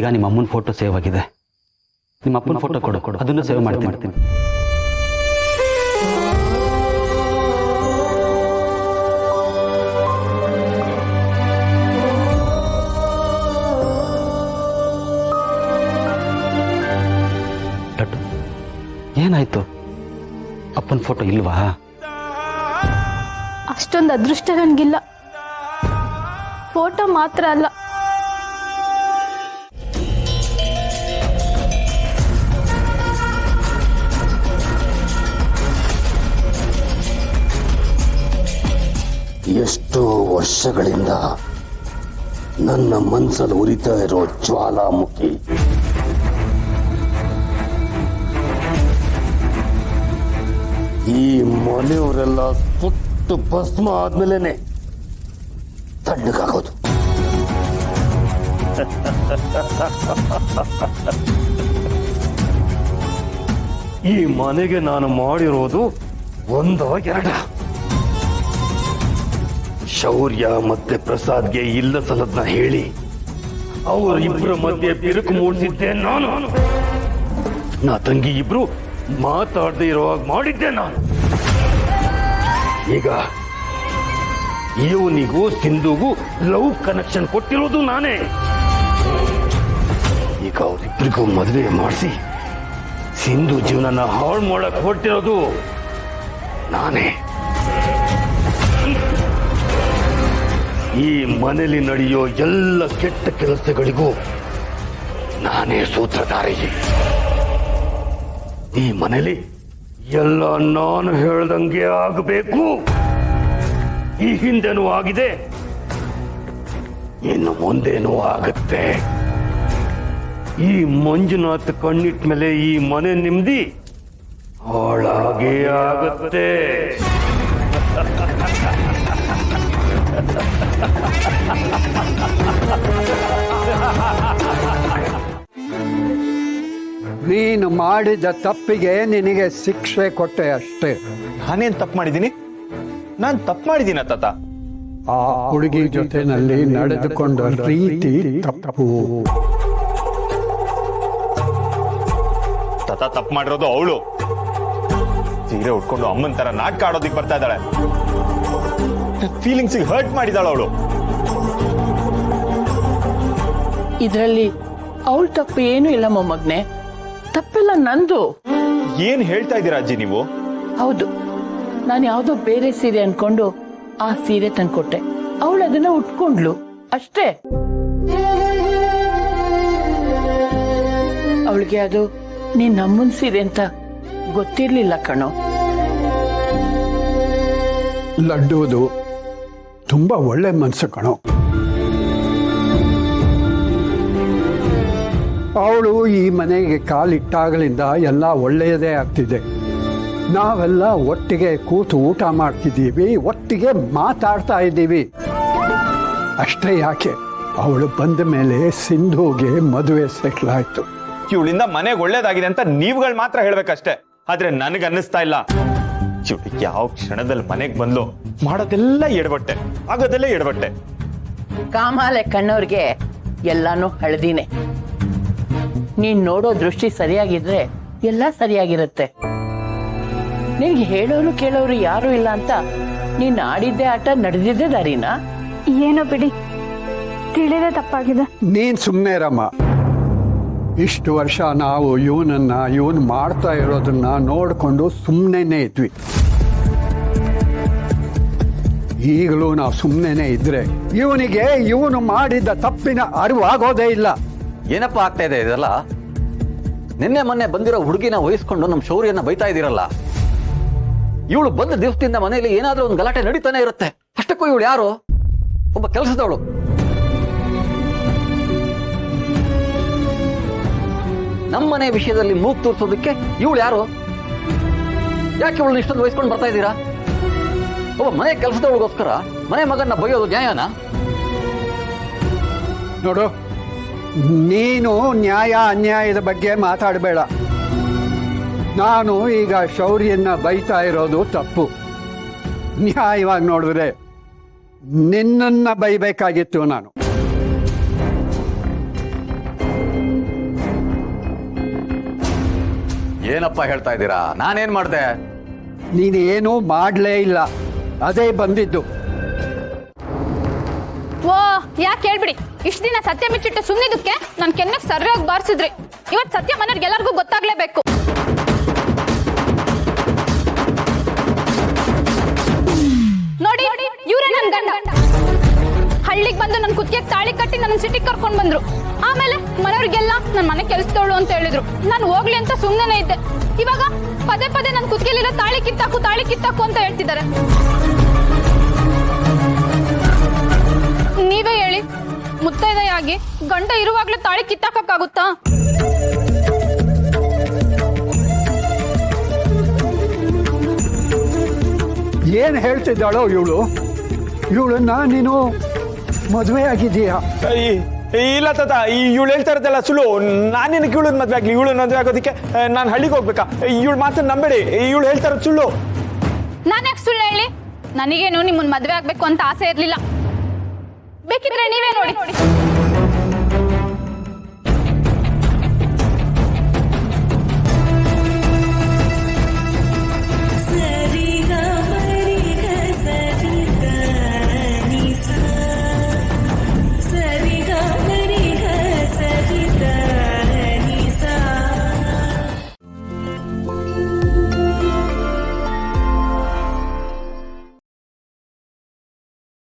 ಈಗ ನಿಮ್ಮ ಅಮ್ಮನ ಫೋಟೋ ಸೇವ್ ಆಗಿದೆ. ನಿಮ್ಮ ಅಪ್ಪನ ಫೋಟೋ ಕೊಡು, ಅದನ್ನು ಸೇವ್ ಮಾಡ್ತೀನಿ. ಏನಾಯ್ತು? ಅಪ್ಪನ ಫೋಟೋ ಇಲ್ವಾ? ಅಷ್ಟೊಂದು ಅದೃಷ್ಟ ನನಗಿಲ್ಲ. ಫೋಟೋ ಮಾತ್ರ ಅಲ್ಲ, ಎಷ್ಟೋ ವರ್ಷಗಳಿಂದ ನನ್ನ ಮನಸ್ಸಲ್ಲಿ ಉರಿತಾ ಇರೋ ಜ್ವಾಲಾಮುಖಿ ಈ ಮನೆಯವರೆಲ್ಲ ಸುಟ್ಟು ಭಸ್ಮ ಆದ್ಮೇಲೆನೆ ತಣ್ಣಗಾಗೋದು. ಈ ಮನೆಗೆ ನಾನು ಮಾಡಿರೋದು ಒಂದೋ ಎರಡ. ಶೌರ್ಯ ಮತ್ತೆ ಪ್ರಸಾದ್ಗೆ ಇಲ್ಲ ಸಲದ್ನ ಹೇಳಿ ಅವರಿಬ್ಬರ ಮಧ್ಯೆ ಬಿರುಕು ಮೂಡಿಸಿದ್ದೆ ನಾನು. ನಾ ತಂಗಿ ಇಬ್ರು ಮಾತಾಡದೆ ಇರುವಾಗ ಮಾಡಿದ್ದೆ ನಾನು. ಈಗ ಇವನಿಗೂ ಸಿಂಧುಗೂ ಲವ್ ಕನೆಕ್ಷನ್ ಕೊಟ್ಟಿರೋದು ನಾನೇ. ಈಗ ಅವರಿಬ್ಬರಿಗೂ ಮದುವೆ ಮಾಡಿಸಿ ಸಿಂಧು ಜೀವನನ ಹಾಳು ಮಾಡಕ್ ಹೊರಟಿರೋದು ನಾನೇ. ಈ ಮನೆಯಲ್ಲಿ ನಡೆಯೋ ಎಲ್ಲ ಕೆಟ್ಟ ಕೆಲಸಗಳಿಗೂ ನಾನೇ ಸೂತ್ರಧಾರಿ. ಈ ಮನೆಯಲ್ಲಿ ಎಲ್ಲ ನಾನು ಹೇಳ್ದಂಗೆ ಆಗಬೇಕು. ಈ ಹಿಂದೆನೂ ಆಗಿದೆ, ಇನ್ನು ಮುಂದೇನೂ ಆಗುತ್ತೆ. ಈ ಮಂಜುನಾಥ್ ಕಣ್ಣಿಟ್ಟ ಮೇಲೆ ಈ ಮನೆ ನೆಮ್ಮದಿ ಹಾಳಾಗೇ ಆಗುತ್ತೆ. ನೀನು ಮಾಡಿದ ತಪ್ಪಿಗೆ ನಿನಗೆ ಶಿಕ್ಷೆ ಕೊಟ್ಟೆ ಅಷ್ಟೇ. ನಾನೇನ್ ತಪ್ಪು ಮಾಡಿದ್ದೀನಿ? ನಾನ್ ತಪ್ಪು ಮಾಡಿದ್ದೀನ ತಾತ? ಆ ಹುಡುಗಿ ಜೊತೆನಲ್ಲಿ ನಡೆದುಕೊಂಡ ರೀತಿ ತಪ್ಪು. ತಾತ ತಪ್ಪು ಮಾಡಿರೋದು ಅವಳು. ಸೀರೆ ಉಟ್ಕೊಂಡು ಅಮ್ಮನ್ ತರ ನಾಟಕ ಆಡೋದಿಕ್ ಬರ್ತಾ ಇದ್ದಾಳೆ. ಫೀಲಿಂಗ್ಸ್ ಹರ್ಟ್ ಮಾಡಿದಾಳ ಅವಳು. ಇದ್ರಲ್ಲಿ ಅವಳ ತಪ್ಪು ಏನೂ ಇಲ್ಲ ಮೊಮ್ಮಗ್ನೆ, ತಪ್ಪೆಲ್ಲ ನಂದು. ಏನ್ ಹೇಳ್ತಾ ಇದ್ದೀರಾ ಅಜ್ಜಿ ನೀವು? ಹೌದು, ನಾನು ಯಾವ್ದೋ ಬೇರೆ ಸೀರೆ ಅನ್ಕೊಂಡು ಆ ಸೀರೆ ತಂದ್ಕೊಟ್ಟೆ. ಅವಳು ಅದನ್ನ ಉಟ್ಕೊಂಡ್ಲು ಅಷ್ಟೇ. ಅವಳಿಗೆ ಅದು ನೀನ್ ನಮ್ಮನ್ ಸೀರೆ ಅಂತ ಗೊತ್ತಿರ್ಲಿಲ್ಲ ಕಣೋ. ಲಡ್ಡೂದು ತುಂಬಾ ಒಳ್ಳೆ ಮನಸ್ಸು ಕಣೋ. ಅವಳು ಈ ಮನೆಗೆ ಕಾಲಿಟ್ಟಾಗಲಿಂದ ಎಲ್ಲ ಒಳ್ಳೆಯದೇ ಆಗ್ತಿದೆ. ನಾವೆಲ್ಲ ಒಟ್ಟಿಗೆ ಕೂತು ಊಟ ಮಾಡ್ತಿದ್ದೀವಿ, ಒಟ್ಟಿಗೆ ಮಾತಾಡ್ತಾ ಇದ್ದೀವಿ. ಅಷ್ಟೇ ಯಾಕೆ, ಅವಳು ಬಂದ ಮೇಲೆ ಸಿಂಧುಗೆ ಮದುವೆ ಸೆಟ್ಲ್ ಆಯ್ತು. ಇವಳಿಂದ ಮನೆಗೆ ಒಳ್ಳೇದಾಗಿದೆ ಅಂತ ನೀವುಗಳು ಮಾತ್ರ ಹೇಳ್ಬೇಕಷ್ಟೇ. ಆದ್ರೆ ನನಗ್ ಅನ್ನಿಸ್ತಾ ಇಲ್ಲ. ಇವಳಿಗೆ ಯಾವ ಕ್ಷಣದಲ್ಲಿ ಮನೆಗ್ ಬಂದ್ಲು ಮಾಡೋದೆಲ್ಲ ಎಡವಟ್ಟೆ, ಆಗೋದೆಲ್ಲ ಎಡವಟ್ಟೆ. ಕಾಮಾಲೆ ಕಣ್ಣವ್ರಿಗೆ ಎಲ್ಲಾನು ಹಳದಿನೇ. ನೀನ್ ನೋಡೋ ದೃಷ್ಟಿ ಸರಿಯಾಗಿದ್ರೆ ಎಲ್ಲ ಸರಿಯಾಗಿರುತ್ತೆ. ನಿನ್ಗೆ ಹೇಳೋರು ಕೇಳೋರು ಯಾರು ಇಲ್ಲ ಅಂತ ನೀನ್ ಆಡಿದ್ದೆ ಆಟ ನಡೆದಿದ್ದೆ ದಾರಿನಾ? ಏನೋ ಬಿಡಿ, ತಿಳಿದೇ ತಪ್ಪಾಗಿದೆ. ನೀನ್ ಸುಮ್ಮನೆ ರಮ್ಮ. ಇಷ್ಟು ವರ್ಷ ನಾವು ಇವನು ಮಾಡ್ತಾ ಇರೋದನ್ನ ನೋಡ್ಕೊಂಡು ಸುಮ್ಮನೆ ಇದ್ವಿ. ಈಗಲೂ ನಾವು ಸುಮ್ಮನೆ ಇದ್ರೆ ಇವನು ಮಾಡಿದ ತಪ್ಪಿನ ಅರಿವಾಗೋದೇ ಇಲ್ಲ. ಏನಪ್ಪ ಆಗ್ತಾ ಇದೆ ಇದೆಲ್ಲ? ನಿನ್ನೆ ಮೊನ್ನೆ ಬಂದಿರೋ ಹುಡುಗಿನ ವಹಿಸ್ಕೊಂಡು ನಮ್ಮ ಶೌರ್ಯನ ಬೈತಾ ಇದ್ದೀರಲ್ಲ. ಇವಳು ಬಂದ ದಿವಸದಿಂದ ಮನೆಯಲ್ಲಿ ಏನಾದ್ರೂ ಒಂದು ಗಲಾಟೆ ನಡೀತಾನೆ ಇರುತ್ತೆ. ಅಷ್ಟಕ್ಕೂ ಇವಳು ಯಾರು? ಒಬ್ಬ ಕೆಲಸದವಳು. ನಮ್ಮನೆ ವಿಷಯದಲ್ಲಿ ಮೂಗ್ ತೋರಿಸೋದಕ್ಕೆ ಇವಳು ಯಾರು? ಯಾಕೆ ಇವಳನ್ನ ಇಷ್ಟೊಂದು ವಹಿಸ್ಕೊಂಡು ಬರ್ತಾ ಇದ್ದೀರಾ? ಒಬ್ಬ ಮನೆ ಕೆಲಸದವಳಿಗೋಸ್ಕರ ಮನೆ ಮಗನ್ನ ಬೈಯೋದು ನ್ಯಾಯನಾ? ನೋಡು, ನೀನು ನ್ಯಾಯ ಅನ್ಯಾಯದ ಬಗ್ಗೆ ಮಾತಾಡಬೇಡ. ನಾನು ಈಗ ಶೌರ್ಯನ್ನ ಬೈತಾ ಇರೋದು ತಪ್ಪು. ನ್ಯಾಯವಾಗಿ ನೋಡಿದ್ರೆ ನಿನ್ನನ್ನ ಬೈಬೇಕಾಗಿತ್ತು ನಾನು. ಏನಪ್ಪ ಹೇಳ್ತಾ ಇದ್ದೀರಾ? ನಾನೇನ್ ಮಾಡ್ದೆ? ನೀನು ಏನೂ ಮಾಡಲೇ ಇಲ್ಲ, ಅದೇ ಬಂದಿದ್ದು. ಓ ಯಾಕೆ ಹೇಳ್ಬಿಡಿ, ಇಷ್ಟು ದಿನ ಸತ್ಯ ಮುಚ್ಚಿಟ್ಟು ಸುಮ್ಮನಿದ್ದಕ್ಕೆ ನನ್ ಕೆನ್ನೆಗೆ ಸರಿಯಾಗಿ ಬಾರಿಸಿದ್ರಿ. ಇವತ್ತು ಸತ್ಯ ಮನೆಯವ್ರಿಗೆ ಎಲ್ಲರಿಗೂ ಗೊತ್ತಾಗ್ಲೇಬೇಕು. ನೋಡಿ ಇವ್ರೇ ನನ್ ಗಂಡ. ಹಳ್ಳಿಗೆ ಬಂದು ನನ್ ಕುತ್ತಿಗೆ ತಾಳಿ ಕಟ್ಟಿ ನನ್ನ ಸಿಟಿಗೆ ಕರ್ಕೊಂಡ್ ಬಂದ್ರು. ಆಮೇಲೆ ಮನೆಯವ್ರಿಗೆಲ್ಲ ನನ್ ಮನೆ ಕೆಲ್ಸದವಳು ಅಂತ ಹೇಳಿದ್ರು. ನಾನು ಹೋಗ್ಲಿ ಅಂತ ಸುಮ್ಮನೆ ಇದ್ದೆ. ಇವಾಗ ಪದೇ ಪದೇ ನನ್ ಕುತ್ತಿಗೆಲಿರೋ ತಾಳಿ ಕಿತ್ತಾಕು ಅಂತ ಹೇಳ್ತಿದ್ದಾರೆ. ನೀವೇ ಹೇಳಿ, ಮುತ್ತೈದೆಯಾಗಿ ಗಂಡ ಇರುವಾಗ್ಲೇ ತಾಳಿ ಕಿತ್ತಾಕಾಗುತ್ತಾ? ಏನು ಹೇಳ್ತಿದ್ದಾಳೋ ಇವಳನ್ನ ನೀನು ಮದುವೆ ಆಗಿದೀಯಾ? ಇಲ್ಲ ತಾತ, ಇವಳು ಹೇಳ್ತಾ ಇರೋದಲ್ಲ ಸುಳ್ಳು. ನಾನೇನಕ್ಕೆ ಇವಳನ್ನ ಮದ್ವೆ ಆಗ್ಲಿ? ಇವಳು ಮದ್ವೆ ಆಗೋದಕ್ಕೆ ನಾನು ಹಳ್ಳಿಗೆ ಹೋಗ್ಬೇಕಾ? ಇವಳು ಮಾತ್ರ ನಂಬೇಡಿ, ಇವಳು ಹೇಳ್ತಾ ಇರೋದು ಸುಳ್ಳು. ನಾನು ಯಾಕೆ ಸುಳ್ಳು ಹೇಳಿ? ನನಗೇನು ನಿಮ್ಮನ್ನ ಮದ್ವೆ ಆಗ್ಬೇಕು ಅಂತ ಆಸೆ ಇರ್ಲಿಲ್ಲ. ಬೇಕಿದ್ರೆ ನೀವೇ ನೋಡಿ.